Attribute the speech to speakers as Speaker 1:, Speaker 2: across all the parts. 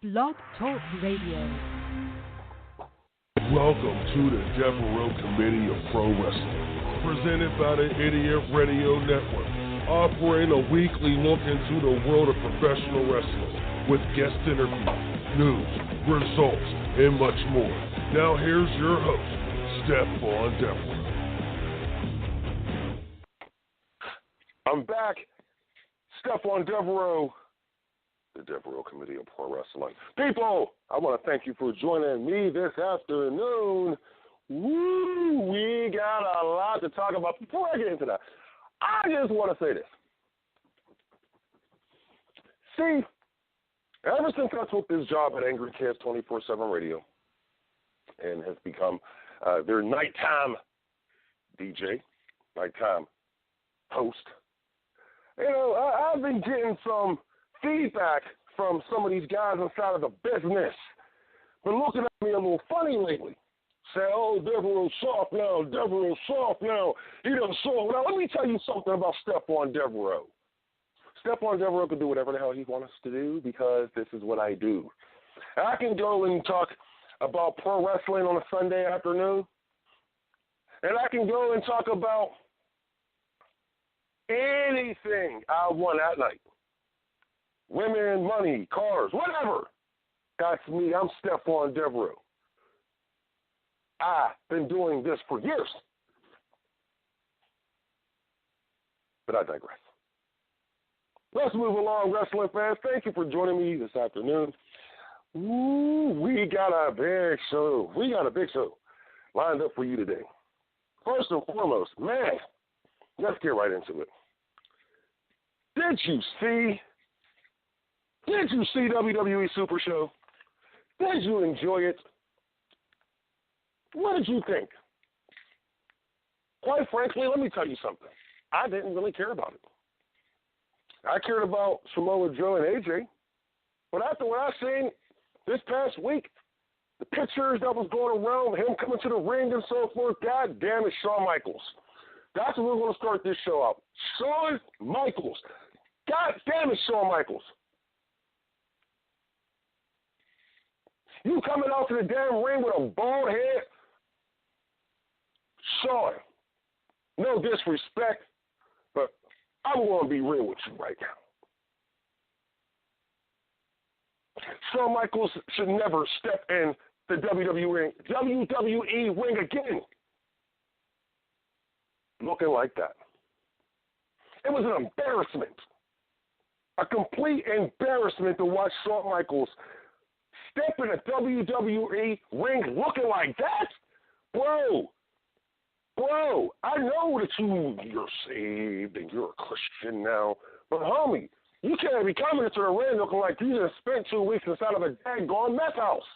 Speaker 1: Blog Talk Radio.
Speaker 2: Welcome to the Devereux Committee of Pro Wrestling, presented by the Idiot Radio Network, offering a weekly look into the world of professional wrestling with guest interviews, news, results, and much more. Now here's your host, Stephon Devereux. I'm back, Stephon Devereux, the Devereux Committee of Pro Wrestling. People, I want to thank you for joining me this afternoon. Woo, we got a lot to talk about. Before I get into that, I just want to say this. See, ever since I took this job at Angry Kids 24/7 Radio and has become their nighttime DJ, nighttime host, you know, I've been getting some feedback from some of these guys inside of the business. Been looking at me a little funny lately. Say, oh, Devereux soft now, Devereux soft now. He done soft now. Let me tell you something about Stephon Devereux. Stephon Devereux can do whatever the hell he wants us to do because this is what I do. I can go and talk about pro wrestling on a Sunday afternoon, and I can go and talk about anything I want that night. Women, money, cars, whatever. That's me. I'm Stephon Devereux. I've been doing this for years. But I digress. Let's move along, wrestling fans. Thank you for joining me this afternoon. Ooh, we got a big show. We got a big show lined up for you today. First and foremost, man, let's get right into it. Did you see WWE Super Show? Did you enjoy it? What did you think? Quite frankly, let me tell you something. I didn't really care about it. I cared about Samoa Joe and AJ, but after what I seen this past week, the pictures that was going around, him coming to the ring and so forth, God damn it, Shawn Michaels. That's what we're going to start this show out. Shawn Michaels. God damn it, Shawn Michaels. You coming out to the damn ring with a bald head? Shawn, no disrespect, but I'm going to be real with you right now. Shawn Michaels should never step in the WWE ring again. Looking like that. It was an embarrassment. A complete embarrassment to watch Shawn Michaels step in a WWE ring looking like that? Bro, I know that you're saved and you're a Christian now, but homie, you can't be coming into the ring looking like you just spent 2 weeks inside of a daggone meth house.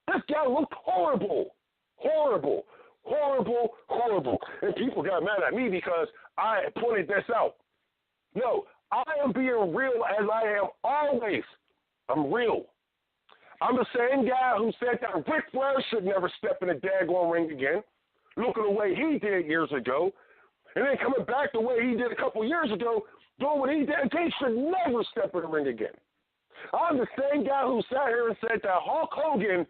Speaker 2: This guy looked horrible. And people got mad at me because I pointed this out. No, I am being real as I am always. I'm real. I'm the same guy who said that Ric Flair should never step in a daggone ring again, looking the way he did years ago, and then coming back the way he did a couple years ago, doing what he did. He should never step in the ring again. I'm the same guy who sat here and said that Hulk Hogan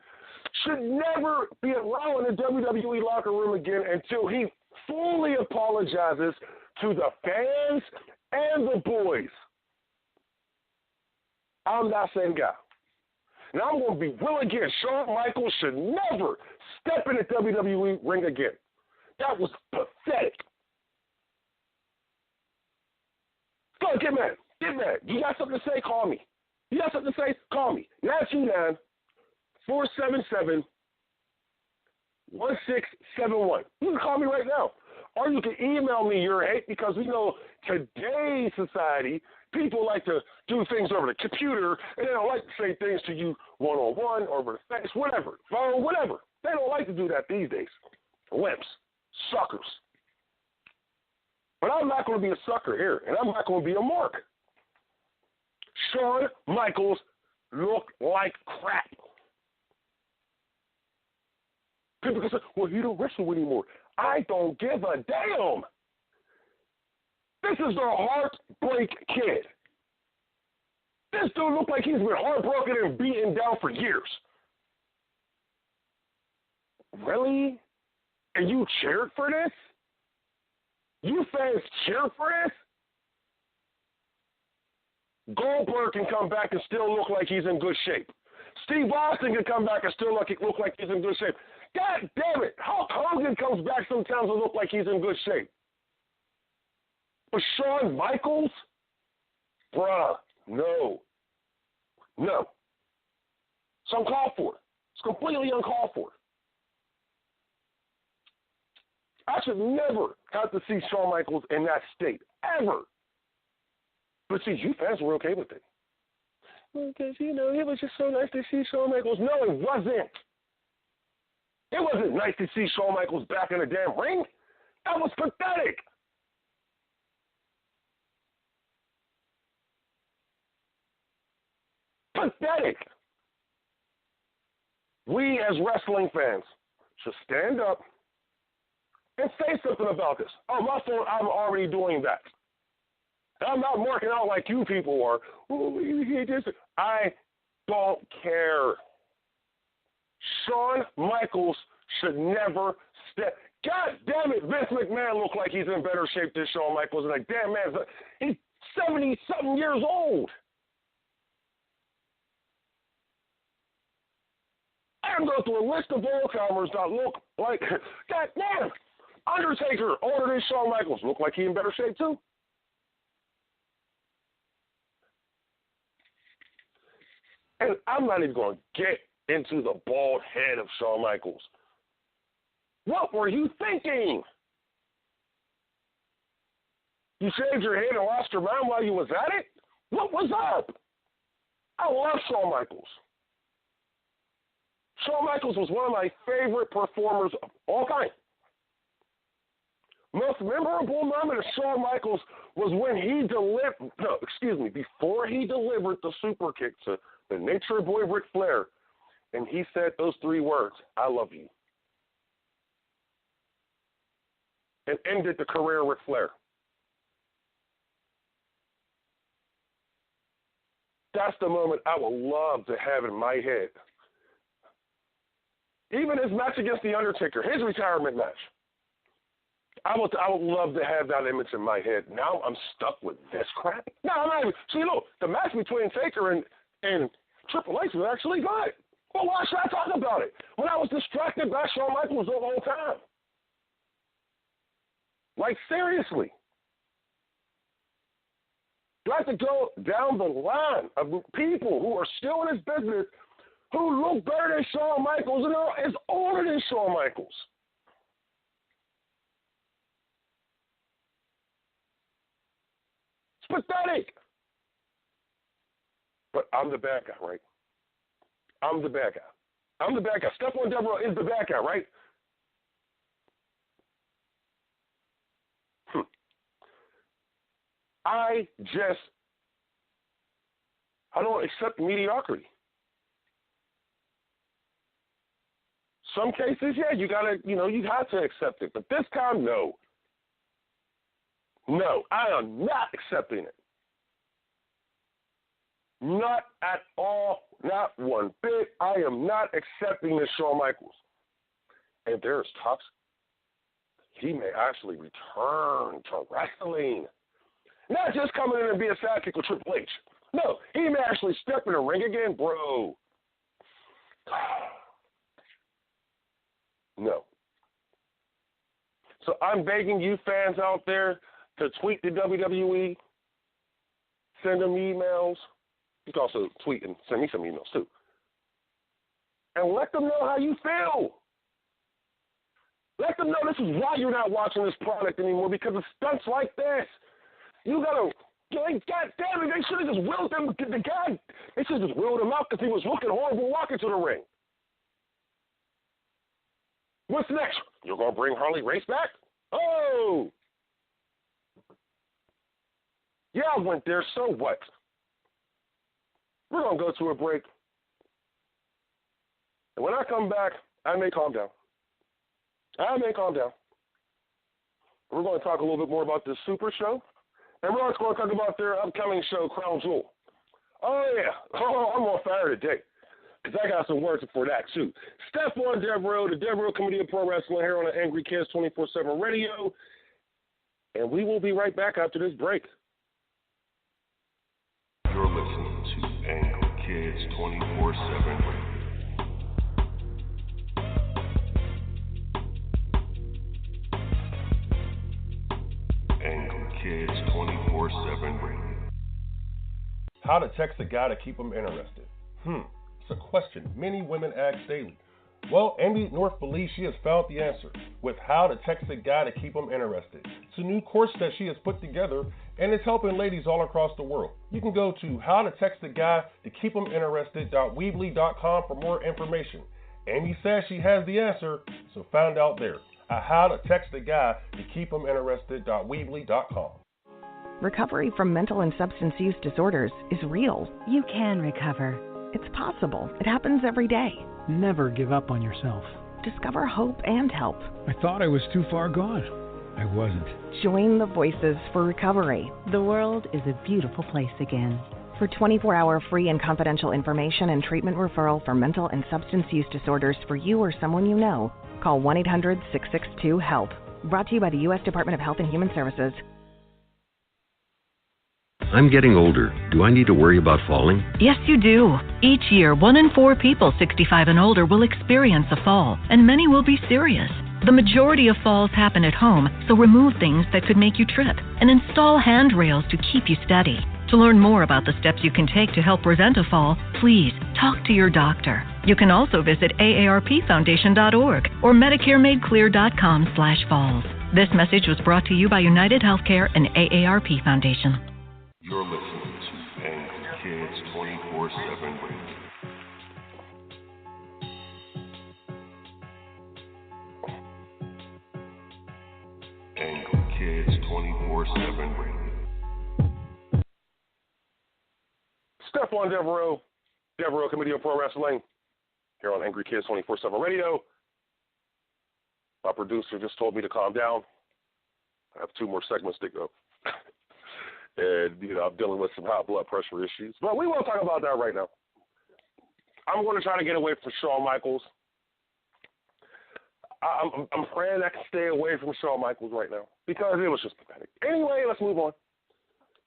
Speaker 2: should never be allowed in the WWE locker room again until he fully apologizes to the fans and the boys. I'm that same guy. And I'm going to be real again. Shawn Michaels should never step in the WWE ring again. That was pathetic. Go, get mad. You got something to say? Call me. You got something to say? Call me. 929-477-1671. You can call me right now. Or you can email me your hate because we know today's society, people like to do things over the computer and they don't like to say things to you one-on-one or over the face, whatever, phone, whatever. They don't like to do that these days. Wimps, suckers. But I'm not going to be a sucker here, and I'm not going to be a mark. Shawn Michaels looked like crap. People can say, well, he don't wrestle anymore. I don't give a damn. This is the Heartbreak Kid. This dude looked like he's been heartbroken and beaten down for years. Really? And you cheered for this? You fans cheered for this? Goldberg can come back and still look like he's in good shape. Steve Austin can come back and still look like he's in good shape. God damn it. Hulk Hogan comes back sometimes and look like he's in good shape. But Shawn Michaels? Bruh, no. No. It's uncalled for. It's completely uncalled for. I should never have to see Shawn Michaels in that state, ever. But see, you fans were okay with it. Because, it was just so nice to see Shawn Michaels. No, it wasn't. It wasn't nice to see Shawn Michaels back in the damn ring. That was pathetic. Pathetic. We as wrestling fans should stand up and say something about this. Oh, my fault, I'm already doing that. I'm not marking out like you people are. I don't care. Shawn Michaels should never step. God damn it, Vince McMahon looked like he's in better shape than Shawn Michaels. And like, damn man, he's 70-something years old. I'm going through a list of all-timers that look like, God damn, Undertaker, older than Shawn Michaels, look like he's in better shape too. And I'm not even going to get into the bald head of Shawn Michaels. What were you thinking? You shaved your head and lost your mind while you was at it? What was up? I love Shawn Michaels. Shawn Michaels was one of my favorite performers of all time. Most memorable moment of Shawn Michaels was when before he delivered the super kick to the Nature Boy Ric Flair, and he said those 3 words, I love you, and ended the career of Ric Flair. That's the moment I would love to have in my head. Even his match against The Undertaker, his retirement match. I would love to have that image in my head. Now I'm stuck with this crap. No, I'm not even. See, look, the match between Taker and Triple H was actually good. Well, why should I talk about it when I was distracted by Shawn Michaels the whole time? Like, seriously. You have to go down the line of people who are still in this business who look better than Shawn Michaels and are as older than Shawn Michaels. It's pathetic. But I'm the bad guy, right? I'm the bad guy. I'm the bad guy. Stephon Devereux is the bad guy, right? I don't accept mediocrity. Some cases, yeah, you have to accept it. But this time, no. No, I am not accepting it. Not at all, not one bit. I am not accepting this Shawn Michaels. And there's talks. He may actually return to wrestling. Not just coming in and be a sidekick with Triple H. No, he may actually step in the ring again, bro. No. So I'm begging you fans out there to tweet the WWE, send them emails. You can also tweet and send me some emails too. And let them know how you feel. Let them know this is why you're not watching this product anymore, because of stunts like this. You gotta, God damn it, they should have just willed him. The guy, they should have just willed him out because he was looking horrible walking to the ring. What's next? You're gonna bring Harley Race back? Oh! Yeah, I went there, so what? We're going to go to a break. And when I come back, I may calm down. We're going to talk a little bit more about this Super Show. And we're also going to talk about their upcoming show, Crown Jewel. Oh, yeah. Oh, I'm on fire today because I got some words for that, too. Stephon Devereux, the Devereux Committee of Pro Wrestling here on the Angry Kids 24/7 Radio. And we will be right back after this break.
Speaker 1: You're listening to Angry Kids 24/7 Radio. Angry Kids 24/7 Radio.
Speaker 3: How to text a guy to keep him interested? It's a question many women ask daily. Well, Amy North believes she has found the answer with How to Text a Guy to Keep Him Interested. It's a new course that she has put together, and it's helping ladies all across the world. You can go to howtotextaguytokeephiminterested.weebly.com for more information. Amy says she has the answer, so find out there at howtotextaguytokeephiminterested.weebly.com.
Speaker 4: Recovery from mental and substance use disorders is real.
Speaker 5: You can recover.
Speaker 4: It's possible. It happens every day.
Speaker 6: Never give up on yourself.
Speaker 4: Discover hope and help.
Speaker 6: I thought I was too far gone. I wasn't.
Speaker 4: Join the Voices for Recovery.
Speaker 5: The world is a beautiful place again.
Speaker 4: For 24-hour free and confidential information and treatment referral for mental and substance use disorders for you or someone you know, call 1-800-662-HELP. Brought to you by the U.S. Department of Health and Human Services.
Speaker 7: I'm getting older. Do I need to worry about falling?
Speaker 8: Yes, you do. Each year, 1 in 4 people 65 and older will experience a fall, and many will be serious. The majority of falls happen at home, so remove things that could make you trip and install handrails to keep you steady. To learn more about the steps you can take to help prevent a fall, please talk to your doctor. You can also visit aarpfoundation.org or medicaremadeclear.com/falls. This message was brought to you by United Healthcare and AARP Foundation.
Speaker 1: You're listening to Angry Kids 24/7 Radio. Angry Kids 24/7 Radio.
Speaker 2: Stephon Devereux, Devereux Committee of Pro Wrestling, here on Angry Kids 24/7 Radio. My producer just told me to calm down. I have 2 more segments to go. And, I'm dealing with some high blood pressure issues. But we won't talk about that right now. I'm going to try to get away from Shawn Michaels. I'm praying I can stay away from Shawn Michaels right now because it was just pathetic. Anyway, let's move on.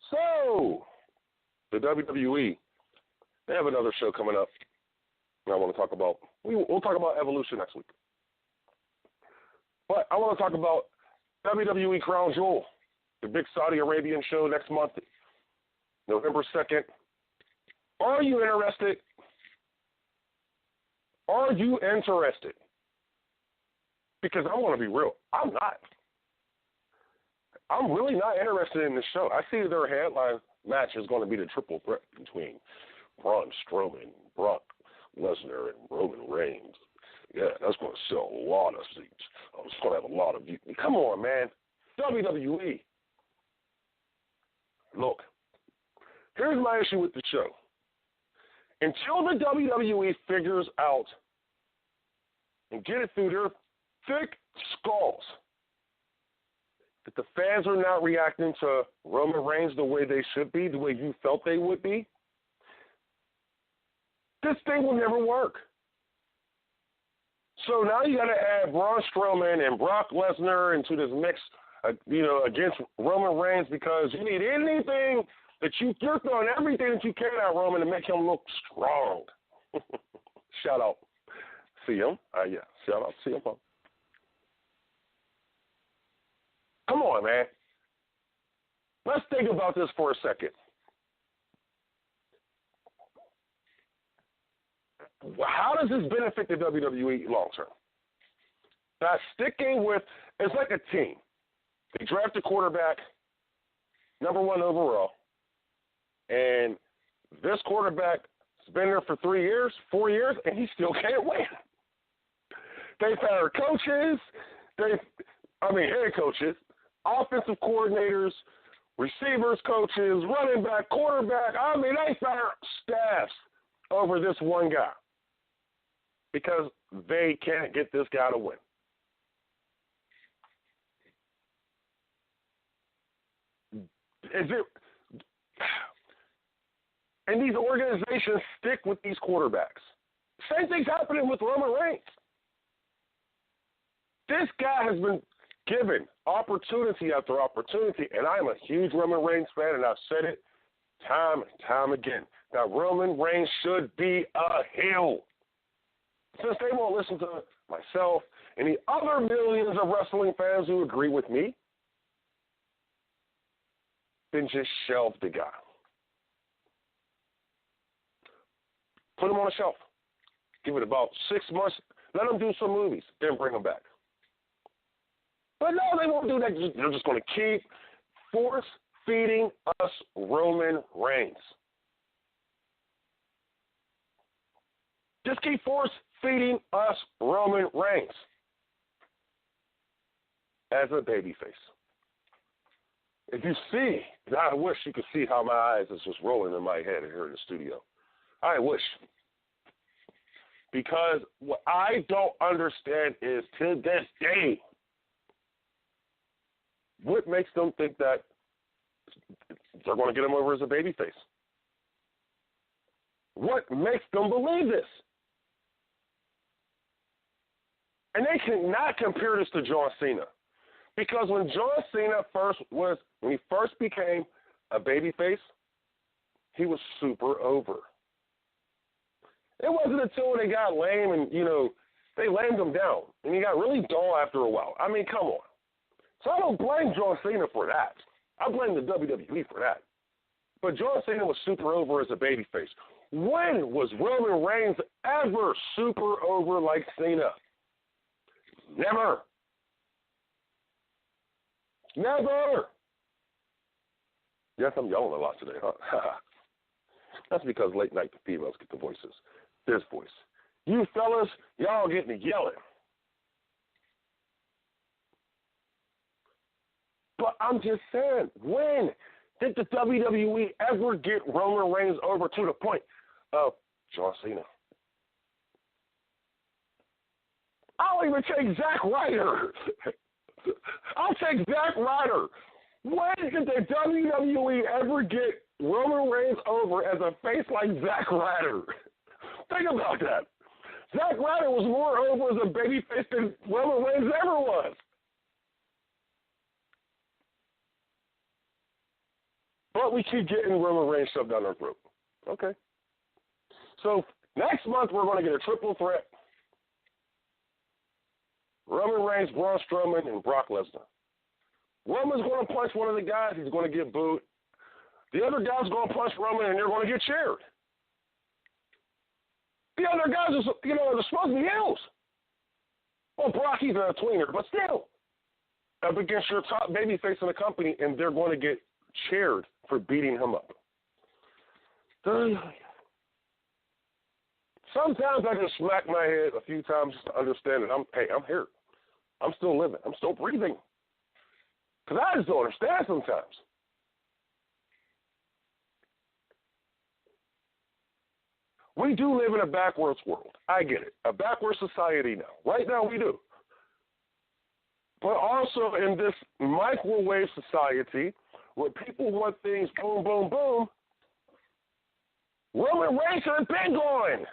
Speaker 2: So, the WWE, they have another show coming up. I want to talk about, we'll talk about Evolution next week. But I want to talk about WWE Crown Jewel, the big Saudi Arabian show next month, November 2nd. Are you interested? Are you interested? Because I want to be real. I'm not. I'm really not interested in this show. I see their headline match is going to be the triple threat between Braun Strowman, Brock Lesnar, and Roman Reigns. Yeah, that's going to sell a lot of seats. It's going to have a lot of views. Come on, man. WWE. Look, here's my issue with the show. Until the WWE figures out and get it through their thick skulls that the fans are not reacting to Roman Reigns the way they should be, the way you felt they would be, this thing will never work. So now you got to add Braun Strowman and Brock Lesnar into this mix, against Roman Reigns because you need anything that you're throwing everything that you can at Roman to make him look strong. Shout out CM. Shout out CM Punk. Come on, man. Let's think about this for a second. How does this benefit the WWE long term? By sticking with, it's like a team. They draft a quarterback, number 1 overall, and this quarterback has been there for 3 years, 4 years, and he still can't win. They've hired coaches, head coaches, offensive coordinators, receivers coaches, running back, quarterback. They fired staffs over this one guy because they can't get this guy to win. And these organizations stick with these quarterbacks. Same thing's happening with Roman Reigns. This guy has been given opportunity after opportunity, and I am a huge Roman Reigns fan, and I've said it time and time again. Now, Roman Reigns should be a heel. Since they won't listen to myself and the other millions of wrestling fans who agree with me, then just shelve the guy. Put him on a shelf. Give it about 6 months. Let him do some movies. Then bring him back. But no, they won't do that. They're just going to keep force-feeding us Roman Reigns. Just keep force-feeding us Roman Reigns as a babyface. If you see, I wish you could see how my eyes is just rolling in my head here in the studio. I wish. Because what I don't understand is, to this day, what makes them think that they're going to get him over as a babyface? What makes them believe this? And they cannot compare this to John Cena. Because when John Cena when he first became a babyface, he was super over. It wasn't until they got lame and, they lamed him down. And he got really dull after a while. I mean, come on. So I don't blame John Cena for that. I blame the WWE for that. But John Cena was super over as a babyface. When was Roman Reigns ever super over like Cena? Never. Never. Yes, I'm yelling a lot today, huh? That's because late night the females get the voices. This voice. You fellas, y'all get me yelling. But I'm just saying, when did the WWE ever get Roman Reigns over to the point of John Cena? I'll even take Zack Ryder. I'll take Zack Ryder. When did the WWE ever get Roman Reigns over as a face like Zack Ryder? Think about that. Zack Ryder was more over as a babyface than Roman Reigns ever was. But we keep getting Roman Reigns shoved down our throat. Okay. So next month we're going to get a triple threat. Roman Reigns, Braun Strowman, and Brock Lesnar. Roman's going to punch one of the guys. He's going to get booed. The other guy's going to punch Roman, and they're going to get cheered. The other guys are, they're supposed to be heels. Well, Brock, he's a tweener, but still. Up against your top babyface in the company, and they're going to get cheered for beating him up. Sometimes I just smack my head a few times just to understand that I'm here. I'm still living. I'm still breathing. Because I just don't understand sometimes. We do live in a backwards world. I get it. A backwards society now. Right now we do. But also in this microwave society where people want things boom, boom, boom, Roman Reigns has been gone.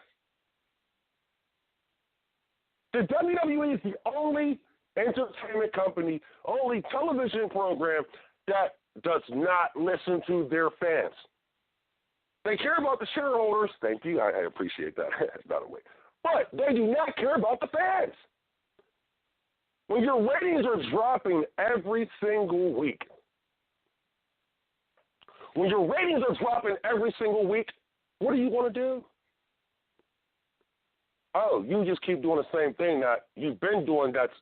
Speaker 2: The WWE is the only entertainment company, only television program that does not listen to their fans. They care about the shareholders. Thank you. I appreciate that, by the way. But they do not care about the fans. When your ratings are dropping every single week, when your ratings are dropping every single week, what do you want to do? Oh, you just keep doing the same thing that you've been doing that's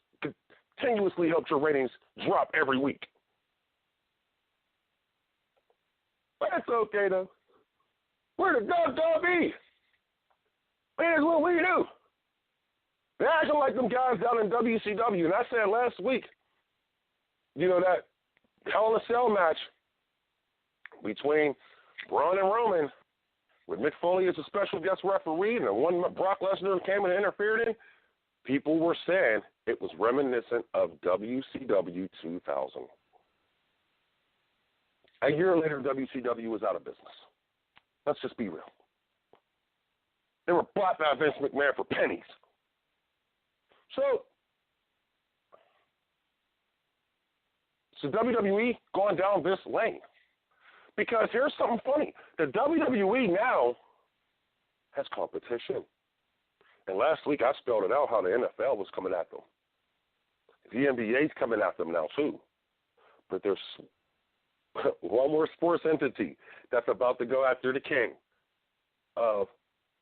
Speaker 2: continuously helped your ratings drop every week. But it's okay, though. Where the dog be? Here's what we do. They're acting like them guys down in WCW. And I said last week, that Hell in a Cell match between Braun and Roman with Mick Foley as a special guest referee and the one Brock Lesnar came and interfered in, people were saying it was reminiscent of WCW 2000. A year later, WCW was out of business. Let's just be real. They were bought by Vince McMahon for pennies. So WWE going down this lane. Because here's something funny. The WWE now has competition. And last week I spelled it out how the NFL was coming at them. The NBA's coming at them now too. But there's one more sports entity that's about to go after the king of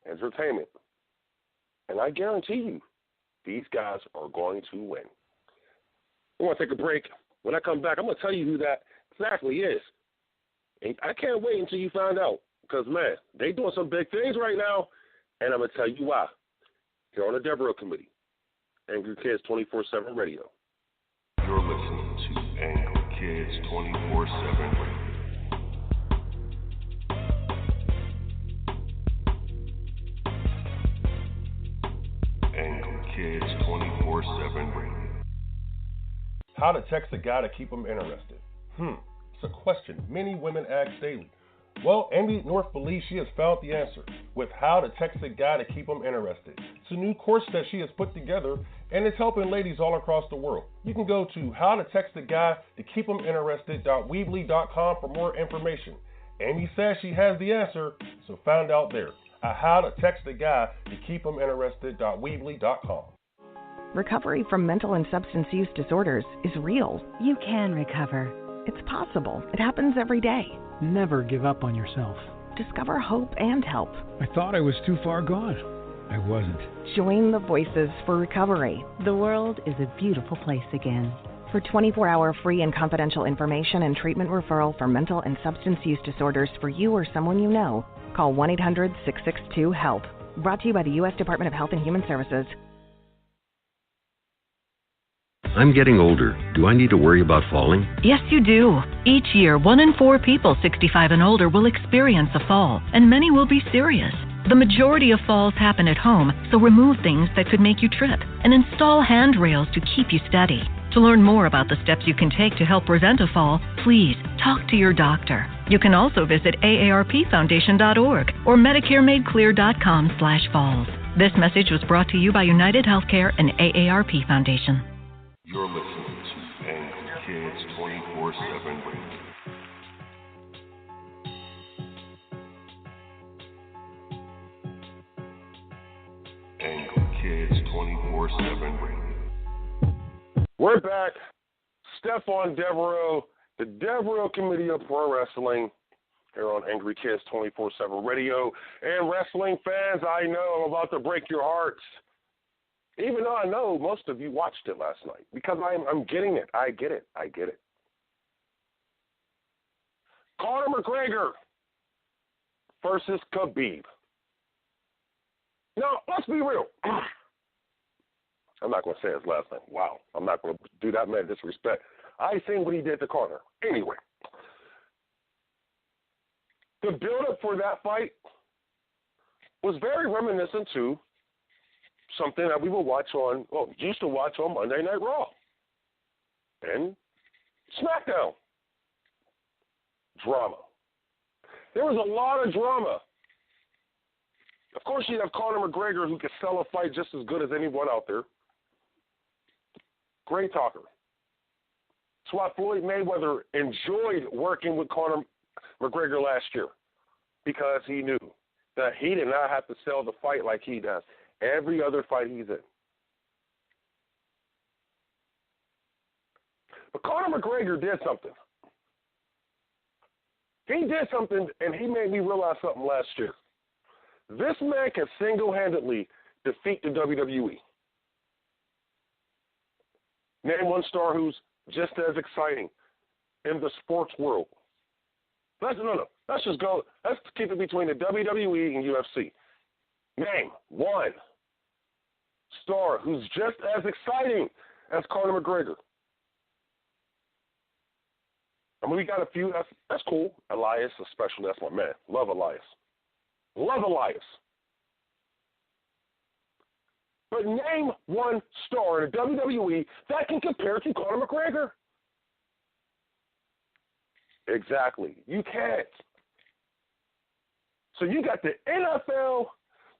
Speaker 2: entertainment. And I guarantee you, these guys are going to win. We're going to take a break. When I come back, I'm going to tell you who that exactly is. And I can't wait until you find out. Because, man, they doing some big things right now, and I'm going to tell you why. Here on the Devereux Committee, Angry Kids 24/7 Radio.
Speaker 1: You're listening to Angry Kids 24/7 Radio. Angry Kids 24/7 Radio.
Speaker 3: How to text a guy to keep him interested? It's a question many women ask daily. Well, Amy North believes she has found the answer with how to text a guy to keep him interested. It's a new course that she has put together, and it's helping ladies all across the world. You can go to howtotextaguy-to-keep-him-interested.weebly.com for more information. Amy says she has the answer, so find out there at howtotextaguy-to-keep-him-interested.weebly.com.
Speaker 4: Recovery from mental and substance use disorders is real.
Speaker 5: You can recover.
Speaker 4: It's possible. It happens every day.
Speaker 6: Never give up on yourself.
Speaker 4: Discover hope and help.
Speaker 6: I thought I was too far gone. I wasn't.
Speaker 4: Join the Voices for Recovery.
Speaker 5: The world is a beautiful place again.
Speaker 4: For 24-hour free and confidential information and treatment referral for mental and substance use disorders for you or someone you know, call 1-800-662-HELP. Brought to you by the U.S. Department of Health and Human Services.
Speaker 7: I'm getting older. Do I need to worry about falling?
Speaker 8: Yes, you do. Each year, 1 in 4 people 65 and older will experience a fall, and many will be serious. The majority of falls happen at home, so remove things that could make you trip and install handrails to keep you steady. To learn more about the steps you can take to help prevent a fall, please talk to your doctor. You can also visit aarpfoundation.org or medicaremadeclear.com/falls. This message was brought to you by United Healthcare and AARP Foundation.
Speaker 1: You're listening to Angry Kids 24/7 Radio. Angry Kids 24/7 Radio.
Speaker 2: We're back. Stephon Devereux, the Devereux Committee of Pro Wrestling, here on Angry Kids 24/7 Radio. And wrestling fans, I know I'm about to break your hearts. Even though I know most of you watched it last night, because I'm getting it. I get it. Conor McGregor versus Khabib. Now, let's be real. I'm not going to say his last name. Wow. I'm not going to do that man disrespect. I seen what he did to Conor. Anyway, the build-up for that fight was very reminiscent to something that we will used to watch on Monday Night Raw and SmackDown. Drama. There was a lot of drama. Of course, you have Conor McGregor, who could sell a fight just as good as anyone out there. Great talker. That's why Floyd Mayweather enjoyed working with Conor McGregor last year, because he knew that he did not have to sell the fight like he does every other fight he's in. But Conor McGregor did something. He did something, and he made me realize something last year. This man can single-handedly defeat the WWE. Name one star who's just as exciting in the sports world. Let's just go. Let's keep it between the WWE and UFC. Name one star who's just as exciting as Conor McGregor. I mean, we got a few. That's cool. Elias, especially. That's my man. Love Elias. But name one star in the WWE that can compare to Conor McGregor. Exactly. You can't. So you got the NFL,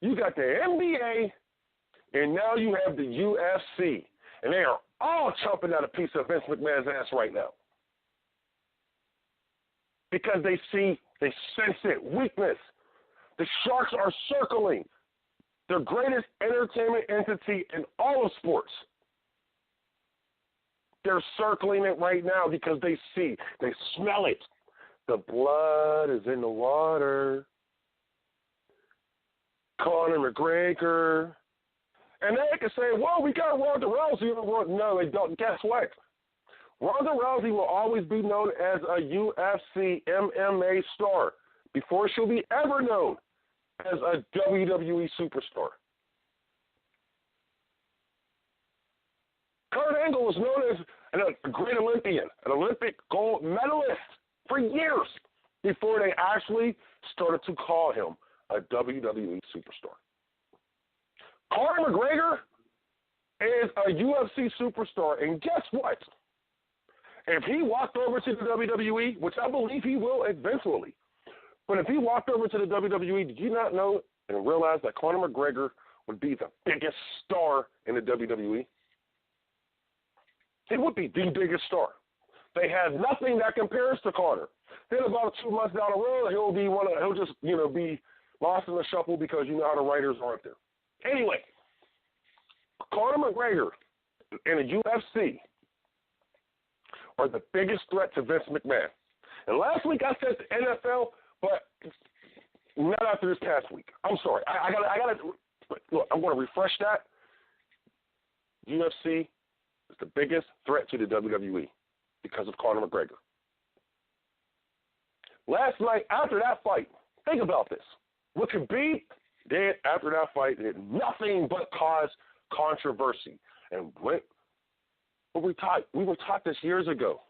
Speaker 2: you got the NBA, and now you have the UFC. And they are all chomping at a piece of Vince McMahon's ass right now. Because they sense it, weakness. The Sharks are circling the greatest entertainment entity in all of sports. They're circling it right now because they smell it. The blood is in the water. Conor McGregor. And they can say, well, we got Ronda Rousey. No, they don't. Guess what? Ronda Rousey will always be known as a UFC MMA star before she'll be ever known as a WWE superstar. Kurt Angle was known as a great Olympian, an Olympic gold medalist for years before they actually started to call him a WWE superstar. Conor McGregor is a UFC superstar, and guess what? If he walked over to the WWE, which I believe he will eventually, but if he walked over to the WWE, did you not know and realize that Conor McGregor would be the biggest star in the WWE? He would be the biggest star. They have nothing that compares to Conor. Then about 2 months down the road, he'll just be lost in the shuffle because you know how the writers are up there. Anyway, Conor McGregor and the UFC are the biggest threat to Vince McMahon. And last week I said the NFL, but not after this past week. I'm sorry. I gotta look. I'm going to refresh that. UFC is the biggest threat to the WWE because of Conor McGregor. Last night after that fight, think about this. What Khabib did after that fight did nothing but cause controversy. And we were taught this years ago.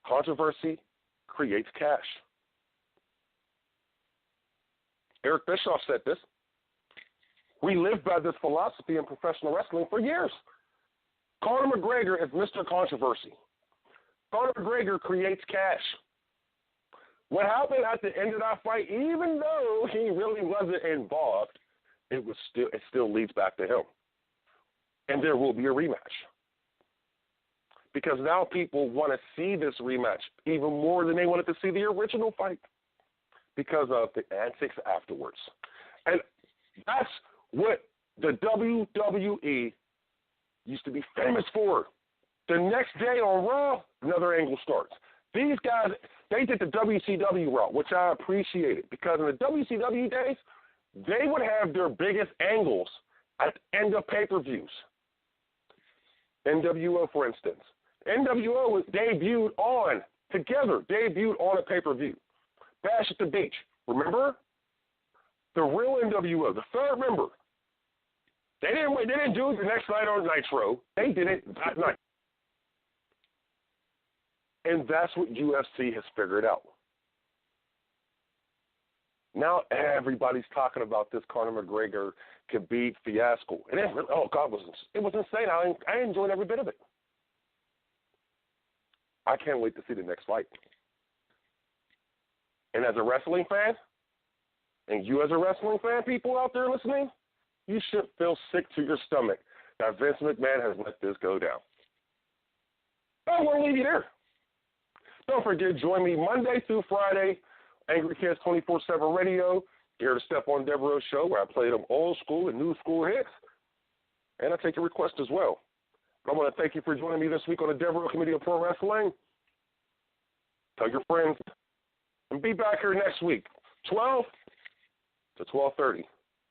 Speaker 2: Controversy creates cash. Eric Bischoff said this. We lived by this philosophy in professional wrestling for years. Conor McGregor is Mr. Controversy. Conor McGregor creates cash. What happened at the end of that fight, even though he really wasn't involved, it still leads back to him. And there will be a rematch. Because now people want to see this rematch even more than they wanted to see the original fight because of the antics afterwards. And that's what the WWE used to be famous for. The next day on Raw, another angle starts. These guys, they did the WCW route, which I appreciated because in the WCW days, they would have their biggest angles at the end of pay-per-views. NWO, for instance. NWO was debuted on a pay-per-view. Bash at the Beach. Remember? The real NWO, the third member. They didn't do it the next night on Nitro. They did it that night. And that's what UFC has figured out. Now everybody's talking about this Conor McGregor Khabib fiasco. And it was insane. I enjoyed every bit of it. I can't wait to see the next fight. And as a wrestling fan, and you as a wrestling fan, people out there listening, you should feel sick to your stomach that Vince McMahon has let this go down. I want to leave you there. Don't forget, join me Monday through Friday, Angry Kids 24/7 Radio, here at the Stephon Devereux Show, where I play them old school and new school hits. And I take your request as well. I want to thank you for joining me this week on the Devereux Committee of Pro Wrestling. Tell your friends. And be back here next week, 12 to 12:30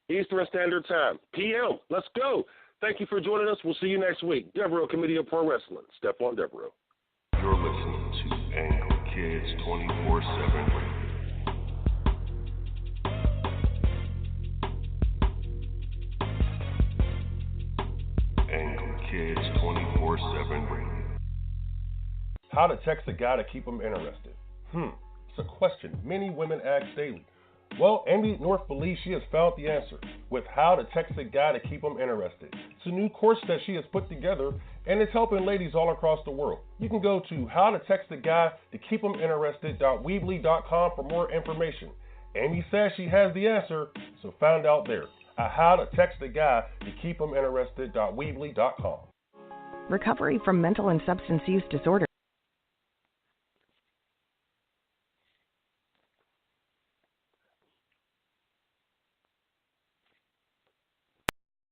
Speaker 2: Eastern Standard Time, p.m. Let's go. Thank you for joining us. We'll see you next week. Devereux Committee of Pro Wrestling. Stephon Devereux.
Speaker 1: You're listening to Angry Kids 24/7 Radio. Angry Kids 24/7 Radio.
Speaker 3: How to text a guy to keep him interested? It's a question many women ask daily. Well, Amy North believes she has found the answer with How to Text a Guy to Keep Him Interested. It's a new course that she has put together, and it's helping ladies all across the world. You can go to howtotextaguy to keep him interested.weebly.com for more information. Amy says she has the answer, so find out there at howtotextaguy-to-keep-him-interested.weebly.com.
Speaker 4: Recovery from mental and substance use disorders